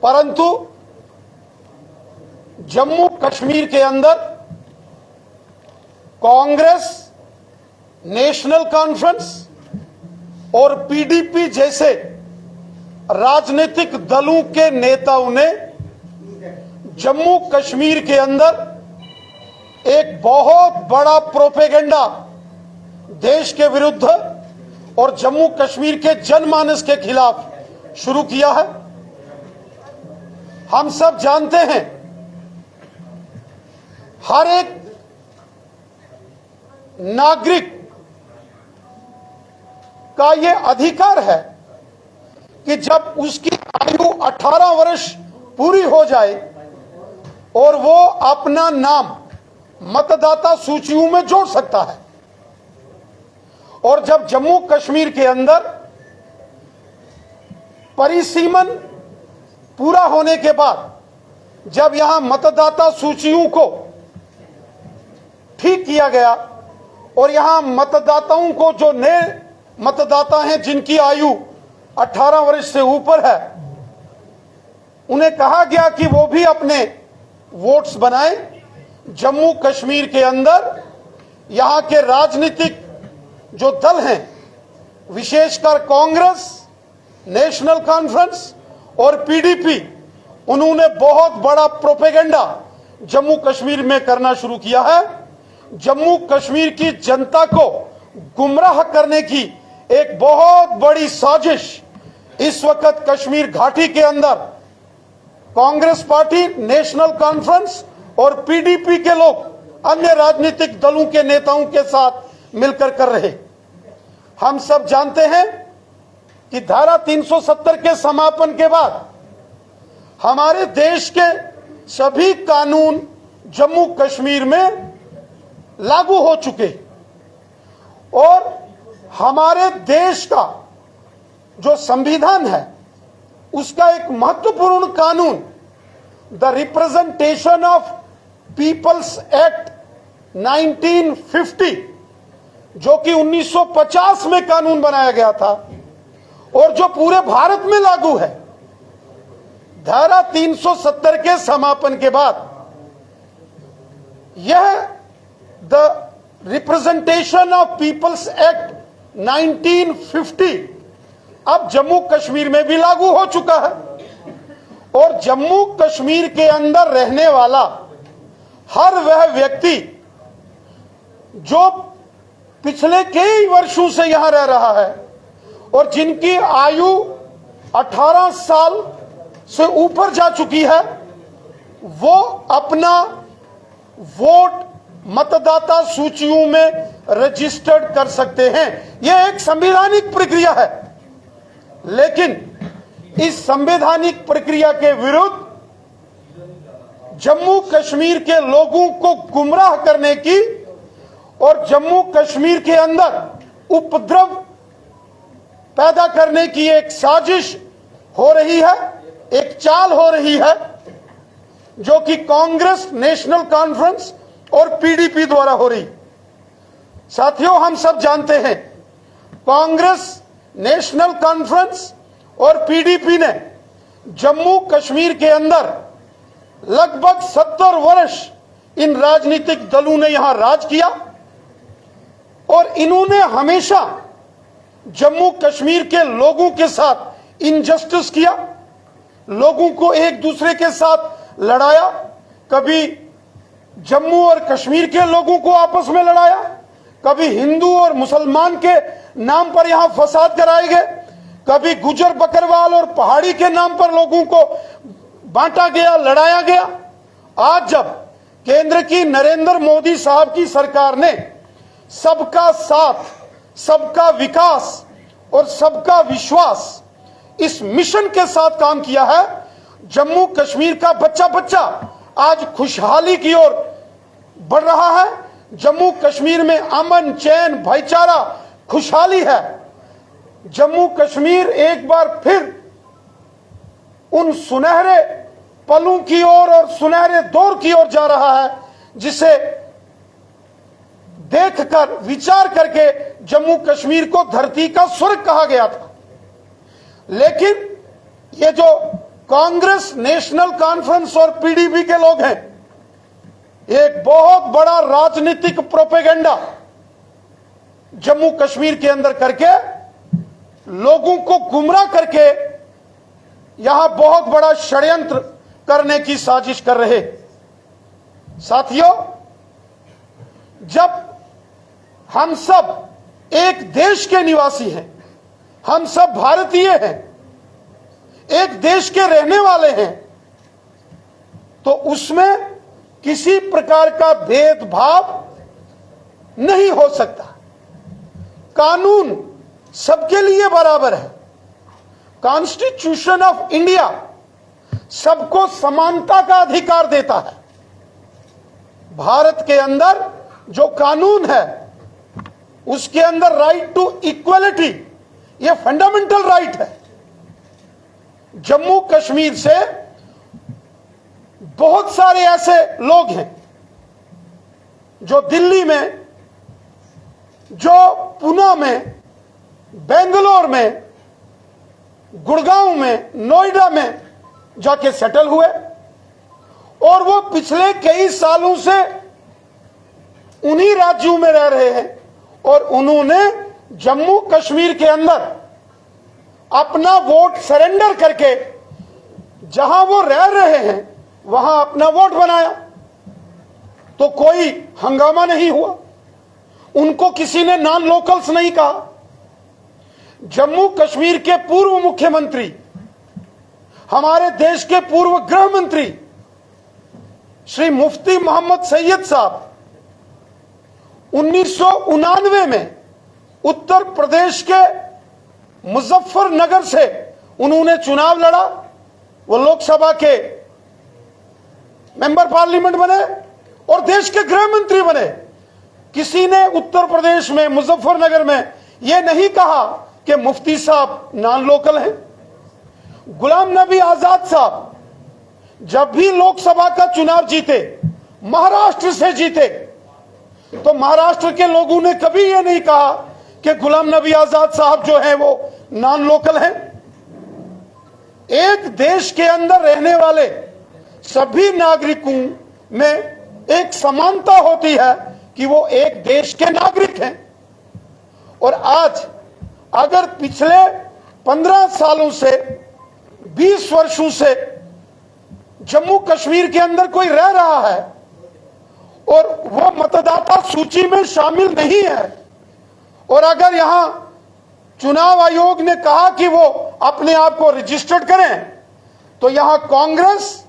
परंतु जम्मू कश्मीर के अंदर कांग्रेस, नेशनल कॉन्फ्रेंस और पीडीपी जैसे राजनीतिक दलों के नेताओं ने जम्मू कश्मीर के अंदर एक बहुत बड़ा प्रोपेगेंडा देश के विरुद्ध और जम्मू कश्मीर के जनमानस के खिलाफ शुरू किया है। हम सब जानते हैं, हर एक नागरिक का यह अधिकार है कि जब उसकी आयु 18 वर्ष पूरी हो जाए और वो अपना नाम मतदाता सूचियों में जोड़ सकता है। और जब जम्मू कश्मीर के अंदर परिसीमन पूरा होने के बाद जब यहां मतदाता सूचियों को ठीक किया गया और यहां मतदाताओं को, जो नए मतदाता हैं जिनकी आयु 18 वर्ष से ऊपर है, उन्हें कहा गया कि वो भी अपने वोट्स बनाएं। जम्मू कश्मीर के अंदर यहां के राजनीतिक जो दल हैं, विशेषकर कांग्रेस, नेशनल कॉन्फ्रेंस और पीडीपी, उन्होंने बहुत बड़ा प्रोपेगेंडा जम्मू कश्मीर में करना शुरू किया है। जम्मू कश्मीर की जनता को गुमराह करने की एक बहुत बड़ी साजिश इस वक्त कश्मीर घाटी के अंदर कांग्रेस पार्टी, नेशनल कॉन्फ्रेंस और पीडीपी के लोग अन्य राजनीतिक दलों के नेताओं के साथ मिलकर कर रहे। हम सब जानते हैं कि धारा 370 के समापन के बाद हमारे देश के सभी कानून जम्मू कश्मीर में लागू हो चुके और हमारे देश का जो संविधान है उसका एक महत्वपूर्ण कानून the representation of peoples act 1950, जो कि 1950 में कानून बनाया गया था और जो पूरे भारत में लागू है। धारा 370 के समापन के बाद यह the representation of peoples act 1950 अब जम्मू कश्मीर में भी लागू हो चुका है और जम्मू कश्मीर के अंदर रहने वाला हर वह व्यक्ति जो पिछले कई वर्षों से यहां रह रहा है और जिनकी आयु 18 साल से ऊपर जा चुकी है, वो अपना वोट मतदाता सूचियों में रजिस्टर्ड कर सकते हैं। यह एक संवैधानिक प्रक्रिया है, लेकिन इस संवैधानिक प्रक्रिया के विरुद्ध जम्मू कश्मीर के लोगों को गुमराह करने की और जम्मू कश्मीर के अंदर उपद्रव पैदा करने की एक साजिश हो रही है, एक चाल हो रही है, जो कि कांग्रेस, नेशनल कॉन्फ्रेंस और पीडीपी द्वारा हो रही। साथियों, हम सब जानते हैं कांग्रेस, नेशनल कॉन्फ्रेंस और पीडीपी ने जम्मू कश्मीर के अंदर लगभग 70 वर्ष इन राजनीतिक दलों ने यहां राज किया और इन्होंने हमेशा जम्मू कश्मीर के लोगों के साथ इनजस्टिस किया, लोगों को एक दूसरे के साथ लड़ाया। कभी जम्मू और कश्मीर के लोगों को आपस में लड़ाया, कभी हिंदू और मुसलमान के नाम पर यहां फसाद कराए गए, कभी गुजर बकरवाल और पहाड़ी के नाम पर लोगों को बांटा गया, लड़ाया गया। आज जब केंद्र की नरेंद्र मोदी साहब की सरकार ने सबका साथ, सबका विकास और सबका विश्वास इस मिशन के साथ काम किया है, जम्मू कश्मीर का बच्चा बच्चा आज खुशहाली की ओर बढ़ रहा है। जम्मू कश्मीर में अमन, चैन, भाईचारा, खुशहाली है। जम्मू कश्मीर एक बार फिर उन सुनहरे पलों की ओर और सुनहरे दौर की ओर जा रहा है, जिसे देखकर, विचार करके जम्मू कश्मीर को धरती का स्वर्ग कहा गया था। लेकिन ये जो कांग्रेस नेशनल कॉन्फ्रेंस और पीडीपी के लोग हैं, एक बहुत बड़ा राजनीतिक प्रोपेगेंडा जम्मू कश्मीर के अंदर करके लोगों को गुमराह करके यहां बहुत बड़ा षड्यंत्र करने की साजिश कर रहे। साथियों, जब हम सब एक देश के निवासी हैं, हम सब भारतीय हैं, एक देश के रहने वाले हैं, तो उसमें किसी प्रकार का भेदभाव नहीं हो सकता। कानून सबके लिए बराबर है। कॉन्स्टिट्यूशन ऑफ इंडिया सबको समानता का अधिकार देता है। भारत के अंदर जो कानून है उसके अंदर राइट टू इक्वलिटी, यह फंडामेंटल राइट है। जम्मू कश्मीर से बहुत सारे ऐसे लोग हैं जो दिल्ली में, जो पुणे में, बेंगलोर में, गुड़गांव में, नोएडा में जाके सेटल हुए और वो पिछले कई सालों से उन्हीं राज्यों में रह रहे हैं और उन्होंने जम्मू कश्मीर के अंदर अपना वोट सरेंडर करके जहां वो रह रहे हैं वहां अपना वोट बनाया। तो कोई हंगामा नहीं हुआ, उनको किसी ने नॉन लोकल्स नहीं कहा। जम्मू कश्मीर के पूर्व मुख्यमंत्री, हमारे देश के पूर्व गृह मंत्री श्री मुफ्ती मोहम्मद सैयद साहब 1999 में उत्तर प्रदेश के मुजफ्फरनगर से उन्होंने चुनाव लड़ा। वो लोकसभा के मेंबर पार्लियामेंट बने और देश के गृह मंत्री बने। किसी ने उत्तर प्रदेश में, मुजफ्फरनगर में यह नहीं कहा कि मुफ्ती साहब नॉन लोकल हैं। गुलाम नबी आजाद साहब जब भी लोकसभा का चुनाव जीते, महाराष्ट्र से जीते, तो महाराष्ट्र के लोगों ने कभी यह नहीं कहा कि गुलाम नबी आजाद साहब जो हैं वो नॉन लोकल हैं। एक देश के अंदर रहने वाले सभी नागरिकों में एक समानता होती है कि वो एक देश के नागरिक हैं। और आज अगर पिछले 15 सालों से, 20 वर्षों से जम्मू कश्मीर के अंदर कोई रह रहा है और वो मतदाता सूची में शामिल नहीं है, और अगर यहां चुनाव आयोग ने कहा कि वो अपने आप को रजिस्टर्ड करें, तो यहां कांग्रेस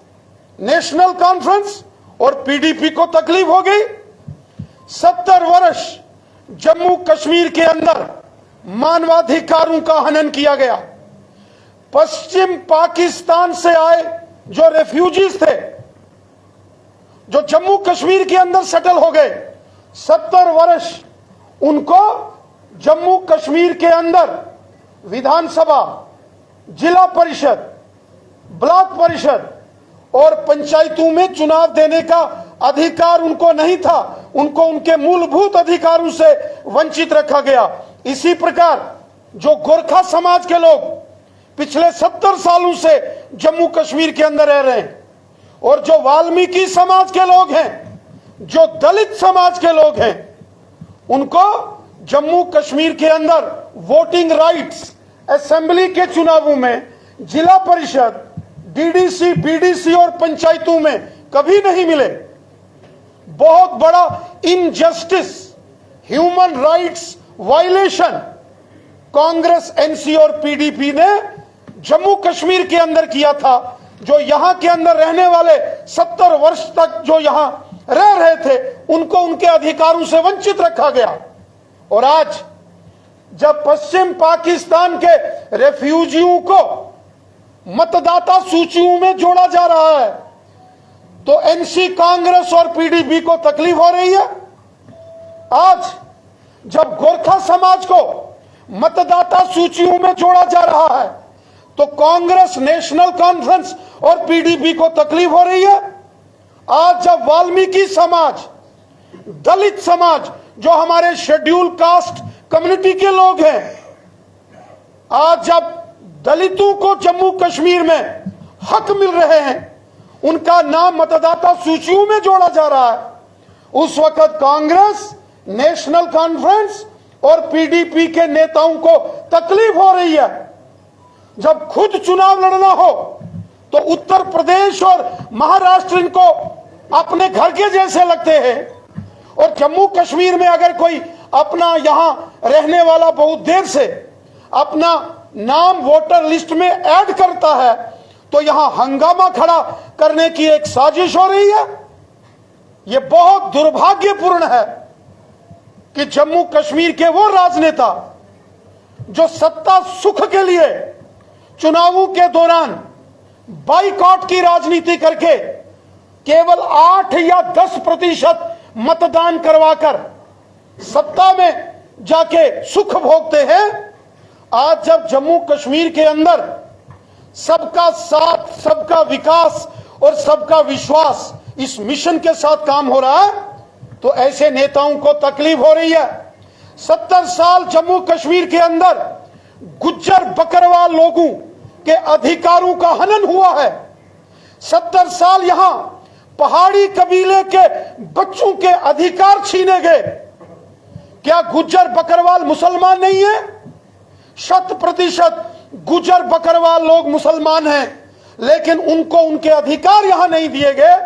नेशनल कॉन्फ्रेंस और पीडीपी को तकलीफ हो गई। 70 वर्ष जम्मू कश्मीर के अंदर मानवाधिकारों का हनन किया गया। पश्चिम पाकिस्तान से आए जो रेफ्यूजीज थे, जो जम्मू कश्मीर के अंदर सेटल हो गए, 70 वर्ष उनको जम्मू कश्मीर के अंदर विधानसभा, जिला परिषद, ब्लॉक परिषद और पंचायतों में चुनाव देने का अधिकार उनको नहीं था। उनको उनके मूलभूत अधिकारों से वंचित रखा गया। इसी प्रकार जो गोरखा समाज के लोग पिछले 70 सालों से जम्मू कश्मीर के अंदर रह रहे हैं, और जो वाल्मीकि समाज के लोग हैं, जो दलित समाज के लोग हैं, उनको जम्मू कश्मीर के अंदर वोटिंग राइट्स असेंबली के चुनावों में, जिला परिषद, डीडीसी, बीडीसी और पंचायतों में कभी नहीं मिले। बहुत बड़ा injustice, human rights violation Congress, NC और पीडीपी ने जम्मू कश्मीर के अंदर किया था। जो यहां के अंदर रहने वाले 70 वर्ष तक जो यहां रह रहे थे, उनको उनके अधिकारों से वंचित रखा गया। और आज जब पश्चिम पाकिस्तान के रेफ्यूजियों को मतदाता सूचियों में जोड़ा जा रहा है, तो एनसी, कांग्रेस और पीडीपी को तकलीफ हो रही है। आज जब गोरखा समाज को मतदाता सूचियों में जोड़ा जा रहा है, तो कांग्रेस नेशनल कॉन्फ्रेंस और पीडीपी को तकलीफ हो रही है। आज जब वाल्मीकि समाज, दलित समाज, जो हमारे शेड्यूल कास्ट कम्युनिटी के लोग हैं, आज जब दलितों को जम्मू कश्मीर में हक मिल रहे हैं, उनका नाम मतदाता सूचियों में जोड़ा जा रहा है, उस वक्त कांग्रेस, नेशनल कॉन्फ्रेंस और पीडीपी के नेताओं को तकलीफ हो रही है। जब खुद चुनाव लड़ना हो तो उत्तर प्रदेश और महाराष्ट्र इनको अपने घर के जैसे लगते हैं, और जम्मू कश्मीर में अगर कोई अपना यहां रहने वाला बहुत देर से अपना नाम वोटर लिस्ट में ऐड करता है तो यहां हंगामा खड़ा करने की एक साजिश हो रही है। यह बहुत दुर्भाग्यपूर्ण है कि जम्मू कश्मीर के वो राजनेता जो सत्ता सुख के लिए चुनावों के दौरान बाइकॉट की राजनीति करके केवल 8 या 10% मतदान करवाकर सत्ता में जाके सुख भोगते हैं, आज जब जम्मू कश्मीर के अंदर सबका साथ, सबका विकास और सबका विश्वास इस मिशन के साथ काम हो रहा है तो ऐसे नेताओं को तकलीफ हो रही है। 70 साल जम्मू कश्मीर के अंदर गुज्जर बकरवाल लोगों के अधिकारों का हनन हुआ है। 70 साल यहां पहाड़ी कबीले के बच्चों के अधिकार छीने गए। क्या गुज्जर बकरवाल मुसलमान नहीं है? 100% गुज्जर बकरवाल लोग मुसलमान हैं, लेकिन उनको उनके अधिकार यहां नहीं दिए गए।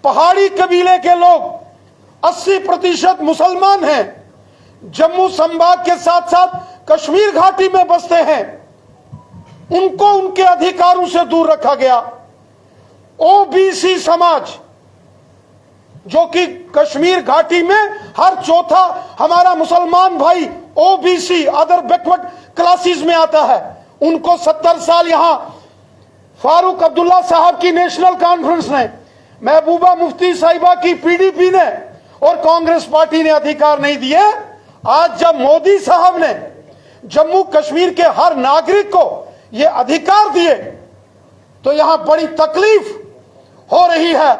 पहाड़ी कबीले के लोग 80% मुसलमान हैं, जम्मू संभाग के साथ साथ कश्मीर घाटी में बसते हैं, उनको उनके अधिकारों से दूर रखा गया। ओबीसी समाज जो कि कश्मीर घाटी में हर चौथा हमारा मुसलमान भाई ओबीसी अदर बैकवर्ड क्लासेस में आता है, उनको 70 साल यहां फारूक अब्दुल्ला साहब की नेशनल कॉन्फ्रेंस ने, महबूबा मुफ्ती साहिबा की पीडीपी ने और कांग्रेस पार्टी ने अधिकार नहीं दिए। आज जब मोदी साहब ने जम्मू कश्मीर के हर नागरिक को यह अधिकार दिए तो यहां बड़ी तकलीफ हो रही है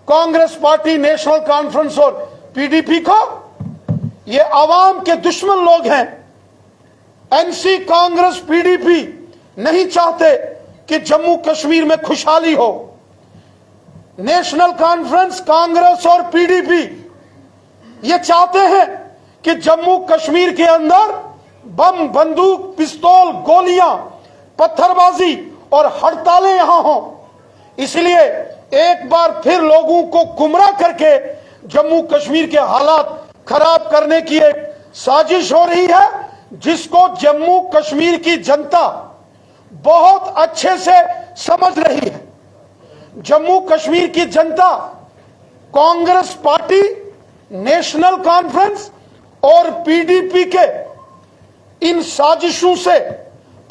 कांग्रेस पार्टी, नेशनल कॉन्फ्रेंस और पीडीपी को। ये आवाम के दुश्मन लोग हैं। एनसी, कांग्रेस, पीडीपी नहीं चाहते कि जम्मू कश्मीर में खुशहाली हो। नेशनल कॉन्फ्रेंस, कांग्रेस और पीडीपी ये चाहते हैं कि जम्मू कश्मीर के अंदर बम, बंदूक, पिस्तौल, गोलियां, पत्थरबाजी और हड़तालें यहां हों। इसलिए एक बार फिर लोगों को गुमराह करके जम्मू कश्मीर के हालात खराब करने की एक साजिश हो रही है, जिसको जम्मू कश्मीर की जनता बहुत अच्छे से समझ रही है। जम्मू कश्मीर की जनता कांग्रेस पार्टी, नेशनल कॉन्फ्रेंस और पीडीपी के इन साजिशों से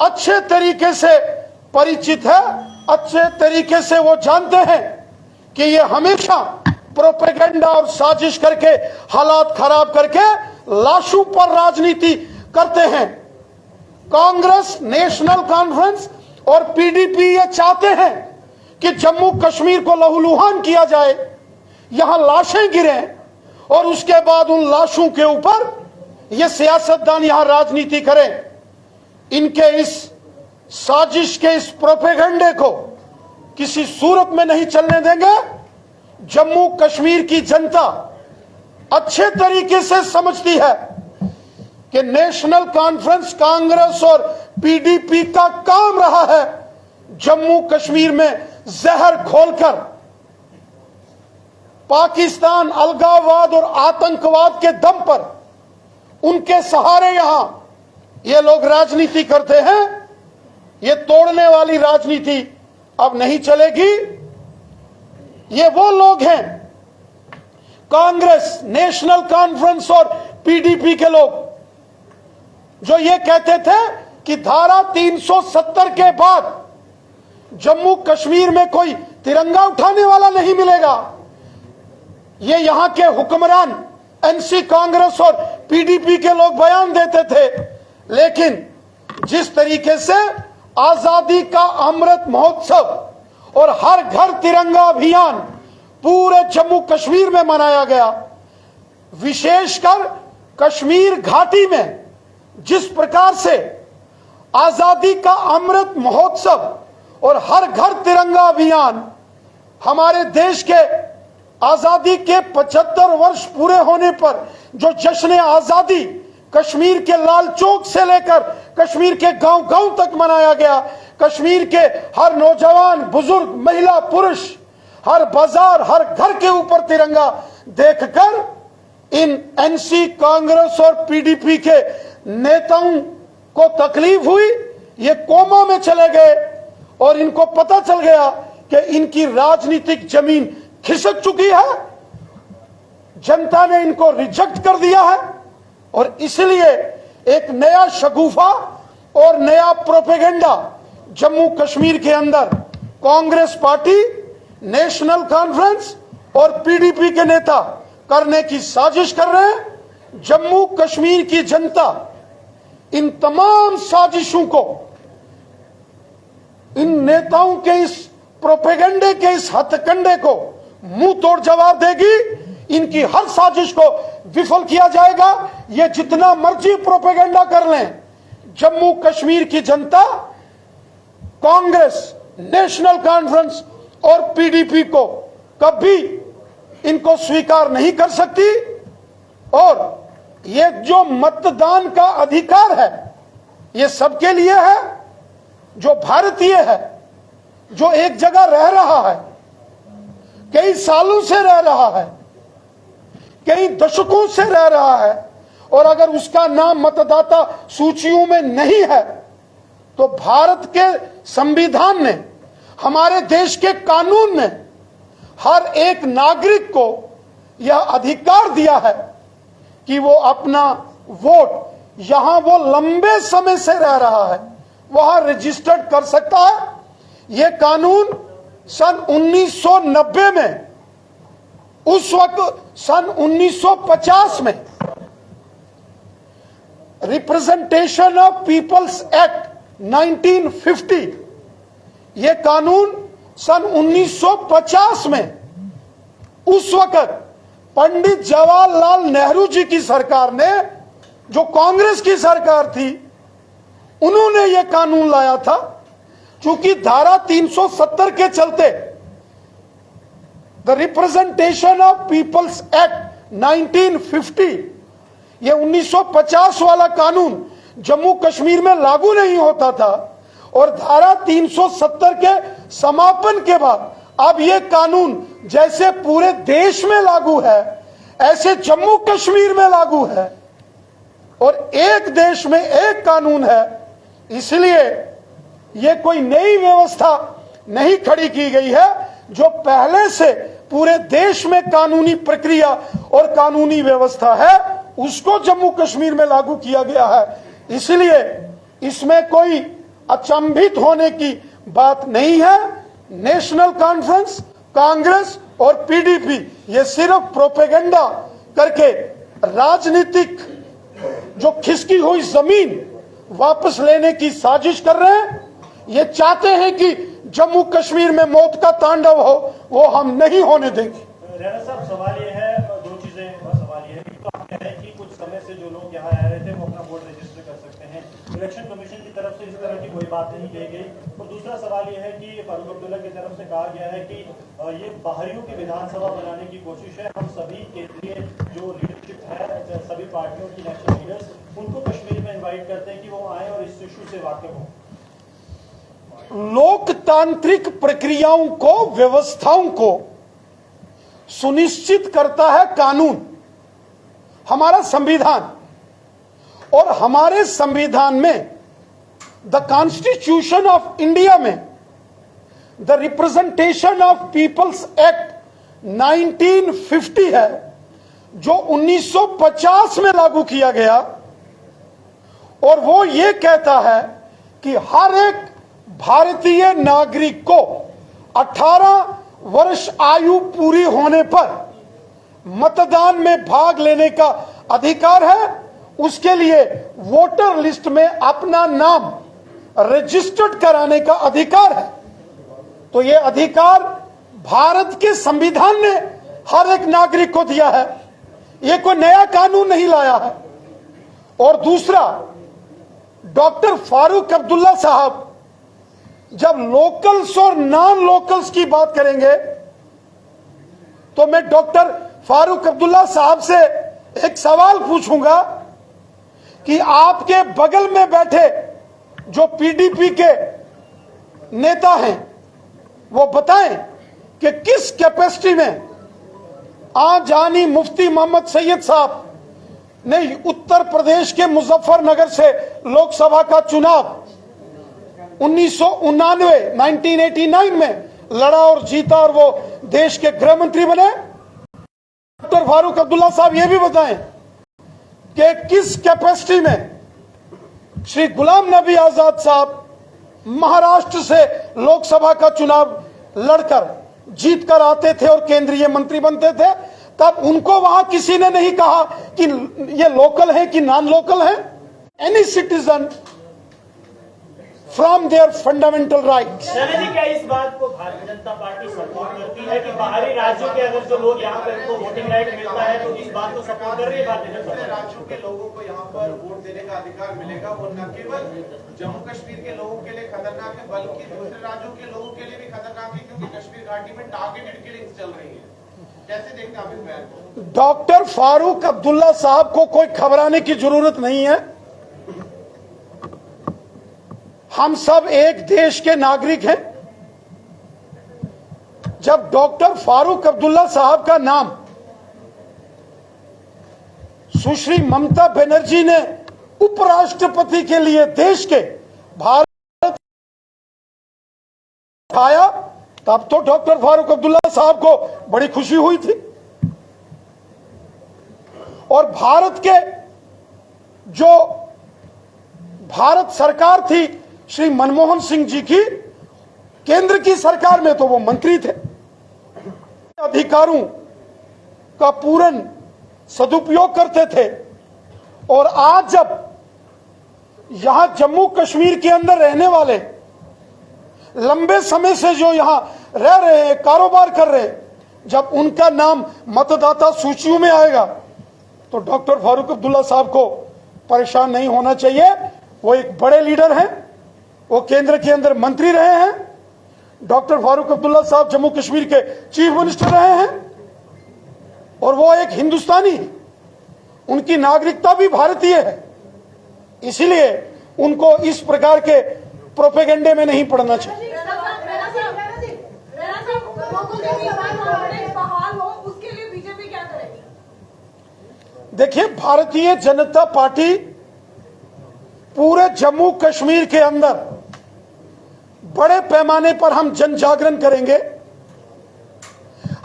अच्छे तरीके से परिचित है। अच्छे तरीके से वो जानते हैं कि ये हमेशा प्रोपेगेंडा और साजिश करके, हालात खराब करके लाशों पर राजनीति करते हैं। कांग्रेस, नेशनल कॉन्फ्रेंस और पीडीपी ये चाहते हैं कि जम्मू कश्मीर को लहूलुहान किया जाए, यहां लाशें गिरें और उसके बाद उन लाशों के ऊपर ये सियासतदान यहां राजनीति करें। इनके इस साजिश के इस प्रोपेगेंडे को किसी सूरत में नहीं चलने देंगे। जम्मू कश्मीर की जनता अच्छे तरीके से समझती है कि नेशनल कॉन्फ्रेंस, कांग्रेस और पीडीपी का काम रहा है जम्मू कश्मीर में जहर खोलकर पाकिस्तान, अलगाववाद और आतंकवाद के दम पर उनके सहारे यहां ये लोग राजनीति करते हैं। ये तोड़ने वाली राजनीति अब नहीं चलेगी। ये वो लोग हैं, कांग्रेस, नेशनल कॉन्फ्रेंस और पीडीपी के लोग, जो ये कहते थे कि धारा 370 के बाद जम्मू कश्मीर में कोई तिरंगा उठाने वाला नहीं मिलेगा। ये यहां के हुक्मरान एनसी, कांग्रेस और पीडीपी के लोग बयान देते थे, लेकिन जिस तरीके से आजादी का अमृत महोत्सव और हर घर तिरंगा अभियान पूरे जम्मू कश्मीर में मनाया गया, विशेषकर कश्मीर घाटी में जिस प्रकार से आजादी का अमृत महोत्सव और हर घर तिरंगा अभियान हमारे देश के आजादी के 75 वर्ष पूरे होने पर जो जश्न आजादी कश्मीर के लाल चौक से लेकर कश्मीर के गांव-गांव तक मनाया गया। कश्मीर के हर नौजवान, बुजुर्ग, महिला, पुरुष, हर बाजार, हर घर के ऊपर तिरंगा देखकर इन एनसी, कांग्रेस और पीडीपी के नेताओं को तकलीफ हुई। ये कोमा में चले गए और इनको पता चल गया कि इनकी राजनीतिक जमीन खिसक चुकी है, जनता ने इनको रिजेक्ट कर दिया है और इसलिए एक नया शगुफा और नया प्रोपेगेंडा जम्मू कश्मीर के अंदर कांग्रेस पार्टी, नेशनल कॉन्फ्रेंस और पीडीपी के नेता करने की साजिश कर रहे हैं। जम्मू कश्मीर की जनता इन तमाम साजिशों को, इन नेताओं के इस प्रोपेगेंडे के इस हथकंडे को मुंह तोड़ जवाब देगी। इनकी हर साजिश को विफल किया जाएगा। ये जितना मर्जी प्रोपेगेंडा कर लें, जम्मू कश्मीर की जनता कांग्रेस, नेशनल कॉन्फ्रेंस और पीडीपी को कभी इनको स्वीकार नहीं कर सकती। और ये जो मतदान का अधिकार है, ये सबके लिए है। जो भारतीय है, जो एक जगह रह रहा है, कई सालों से रह रहा है, कई दशकों से रह रहा है, और अगर उसका नाम मतदाता सूचियों में नहीं है, तो भारत के संविधान ने, हमारे देश के कानून ने हर एक नागरिक को यह अधिकार दिया है कि वो अपना वोट, यहां वो लंबे समय से रह रहा है, वहां रजिस्टर्ड कर सकता है। यह कानून सन 1990 में, उस वक्त सन 1950 में रिप्रेजेंटेशन ऑफ पीपल्स एक्ट 1950, यह कानून सन 1950 में उस वक्त पंडित जवाहरलाल नेहरू जी की सरकार ने, जो कांग्रेस की सरकार थी, उन्होंने यह कानून लाया था। क्योंकि धारा 370 के चलते the representation of peoples act 1950, यह 1950 वाला कानून जम्मू कश्मीर में लागू नहीं होता था, और धारा 370 के समापन के बाद अब यह कानून जैसे पूरे देश में लागू है, ऐसे जम्मू कश्मीर में लागू है, और एक देश में एक कानून है। इसलिए यह कोई नई व्यवस्था नहीं खड़ी की गई है, जो पहले से पूरे देश में कानूनी प्रक्रिया और कानूनी व्यवस्था है, उसको जम्मू कश्मीर में लागू किया गया है। इसलिए इसमें कोई अचंभित होने की बात नहीं है। नेशनल कॉन्फ्रेंस, कांग्रेस और पीडीपी ये सिर्फ प्रोपेगेंडा करके राजनीतिक जो खिसकी हुई जमीन वापस लेने की साजिश कर रहे हैं। ये चाहते हैं कि जम्मू कश्मीर में मौत का तांडव हो, वो हम नहीं होने देंगे। रैना साहब, सवाल ये है, दो चीजें। सवाल ये है कि तो आप कह रहे हैं कि कुछ समय से जो लोग यहाँ रह रहे थे वो अपना वोट रजिस्टर कर सकते हैं, इलेक्शन कमीशन की तरफ से इस तरह की कोई बात नहीं कही गई। और दूसरा सवाल ये है कि फारूक अब्दुल्ला की तरफ से कहा गया है कि ये बाहरियों की विधानसभा बनाने की कोशिश है। हम सभी केंद्रीय जो लीडरशिप है, सभी पार्टियों की नेशनल लीडर्स, उनको कश्मीर में इन्वाइट करते हैं कि वो आए और इस इशू से वाकिफ हों। लोकतांत्रिक प्रक्रियाओं को, व्यवस्थाओं को सुनिश्चित करता है कानून, हमारा संविधान। और हमारे संविधान में, द कॉन्स्टिट्यूशन ऑफ इंडिया में, the representation of peoples act 1950 है, जो 1950 में लागू किया गया। और वो ये कहता है कि हर एक भारतीय नागरिक को 18 वर्ष आयु पूरी होने पर मतदान में भाग लेने का अधिकार है। उसके लिए वोटर लिस्ट में अपना नाम रजिस्टर्ड कराने का अधिकार है। तो ये अधिकार भारत के संविधान ने हर एक नागरिक को दिया है, ये कोई नया कानून नहीं लाया है। और दूसरा, डॉक्टर फारूक अब्दुल्ला साहब जब लोकल्स और नॉन लोकल्स की बात करेंगे तो मैं डॉक्टर फारूक अब्दुल्ला साहब से एक सवाल पूछूंगा कि आपके बगल में बैठे जो पीडीपी के नेता हैं वो बताएं कि किस कैपेसिटी में आजानी मुफ्ती मोहम्मद सैयद साहब ने उत्तर प्रदेश के मुजफ्फरनगर से लोकसभा का चुनाव 1989 में लड़ा और जीता और वो देश के गृह मंत्री बने। डॉक्टर फारूक अब्दुल्ला साहब ये भी बताएं कि किस कैपेसिटी में श्री गुलाम नबी आजाद साहब महाराष्ट्र से लोकसभा का चुनाव लड़कर जीतकर आते थे और केंद्रीय मंत्री बनते थे, तब उनको वहां किसी ने नहीं कहा कि ये लोकल है कि नॉन लोकल है। Any citizen from there fundamental rights. क्या इस बात को भारतीय जनता पार्टी सपोर्ट करती है कि बाहरी राज्यों के अगर जो लोग यहाँ पर इनको वोटिंग राइट मिलता है तो इस बात को सपोर्ट कर रही है भारतीय जनता पार्टी? राज्यों के लोगों को यहाँ पर वोट देने का अधिकार मिलेगा, वो न केवल जम्मू कश्मीर के लोगों के लिए खतरनाक है बल्कि दूसरे राज्यों के लोगों के लिए भी खतरनाक है, क्योंकि कश्मीर घाटी में टारगेटेड किलिंग्स चल रही है। कैसे देखते हैं आप इस बयान को? डॉक्टर फारूक अब्दुल्ला साहब को कोई घबराने की जरूरत नहीं है। हम सब एक देश के नागरिक हैं। जब डॉक्टर फारूक अब्दुल्ला साहब का नाम सुश्री ममता बनर्जी ने उपराष्ट्रपति के लिए देश के भारत आया, तब तो डॉक्टर फारूक अब्दुल्ला साहब को बड़ी खुशी हुई थी। और भारत के जो भारत सरकार थी श्री मनमोहन सिंह जी की, केंद्र की सरकार में तो वो मंत्री थे, अधिकारों का पूर्ण सदुपयोग करते थे। और आज जब यहां जम्मू कश्मीर के अंदर रहने वाले लंबे समय से जो यहां रह रहे हैं, कारोबार कर रहे हैं, जब उनका नाम मतदाता सूचियों में आएगा तो डॉक्टर फारूक अब्दुल्ला साहब को परेशान नहीं होना चाहिए। वो एक बड़े लीडर हैं, वो केंद्र के अंदर मंत्री रहे हैं। डॉक्टर फारूक अब्दुल्ला साहब जम्मू कश्मीर के चीफ मिनिस्टर रहे हैं और वो एक हिंदुस्तानी, उनकी नागरिकता भी भारतीय है। इसीलिए उनको इस प्रकार के प्रोपेगेंडे में नहीं पड़ना चाहिए। देखिए, भारतीय जनता पार्टी पूरे जम्मू कश्मीर के अंदर बड़े पैमाने पर हम जन जागरण करेंगे।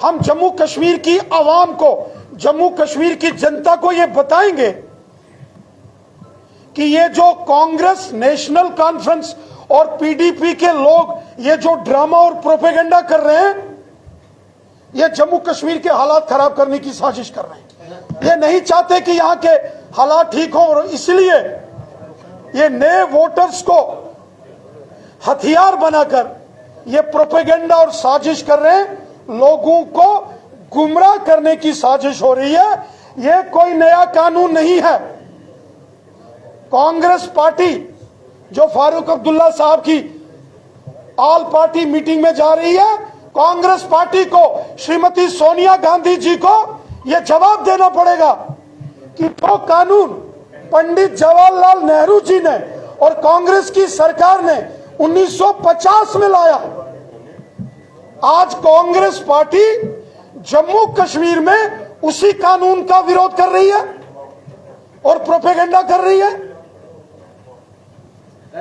हम जम्मू कश्मीर की आवाम को, जम्मू कश्मीर की जनता को ये बताएंगे कि ये जो कांग्रेस, नेशनल कॉन्फ्रेंस और पीडीपी के लोग ये जो ड्रामा और प्रोपेगेंडा कर रहे हैं, ये जम्मू कश्मीर के हालात खराब करने की साजिश कर रहे हैं। ये नहीं चाहते कि यहां के हालात ठीक हो और इसलिए ये नए वोटर्स को हथियार बनाकर ये प्रोपेगेंडा और साजिश कर रहे हैं। लोगों को गुमराह करने की साजिश हो रही है। ये कोई नया कानून नहीं है। कांग्रेस पार्टी जो फारूक अब्दुल्ला साहब की ऑल पार्टी मीटिंग में जा रही है, कांग्रेस पार्टी को, श्रीमती सोनिया गांधी जी को यह जवाब देना पड़ेगा कि वो कानून पंडित जवाहरलाल नेहरू जी ने और कांग्रेस की सरकार ने 1950 में लाया, आज कांग्रेस पार्टी जम्मू कश्मीर में उसी कानून का विरोध कर रही है और प्रोपेगेंडा कर रही है। इस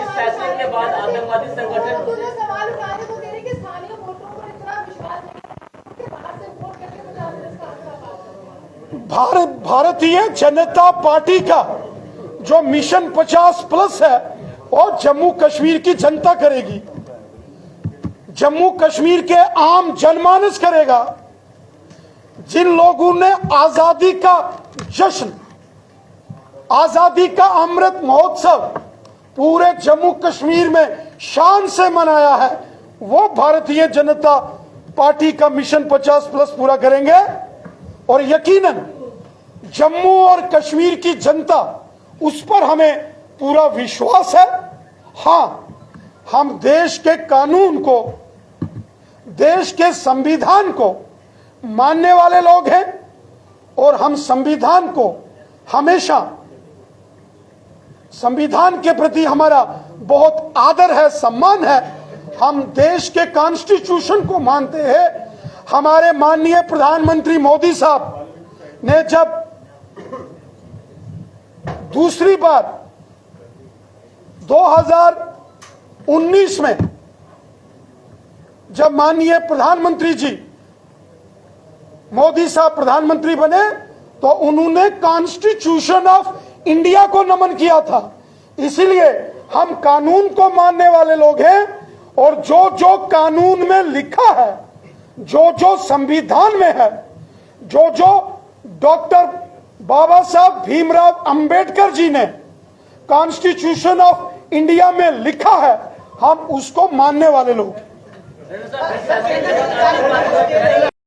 फैसले के बाद आतंकवादी संगठन सवाल उठा रहे वो तेरे के स्थानीय वोटरों पर इतना विश्वास नहीं, बाहर से वोट करके भारतीय जनता पार्टी का जो मिशन 50+ है और जम्मू कश्मीर की जनता करेगी, जम्मू कश्मीर के आम जनमानस करेगा। जिन लोगों ने आजादी का जश्न, आजादी का अमृत महोत्सव पूरे जम्मू कश्मीर में शान से मनाया है, वो भारतीय जनता पार्टी का मिशन 50+ पूरा करेंगे। और यकीनन जम्मू और कश्मीर की जनता, उस पर हमें पूरा विश्वास है। हाँ, हम देश के कानून को, देश के संविधान को मानने वाले लोग हैं और हम संविधान को हमेशा, संविधान के प्रति हमारा बहुत आदर है, सम्मान है। हम देश के कॉन्स्टिट्यूशन को मानते हैं। हमारे माननीय प्रधानमंत्री मोदी साहब ने जब दूसरी बार 2019 में जब माननीय प्रधानमंत्री जी मोदी साहब प्रधानमंत्री बने तो उन्होंने कॉन्स्टिट्यूशन ऑफ इंडिया को नमन किया था। इसीलिए हम कानून को मानने वाले लोग हैं और जो जो कानून में लिखा है, जो जो संविधान में है, जो जो डॉक्टर बाबा साहब भीमराव अंबेडकर जी ने कॉन्स्टिट्यूशन ऑफ इंडिया में लिखा है, हम उसको मानने वाले लोग हैं।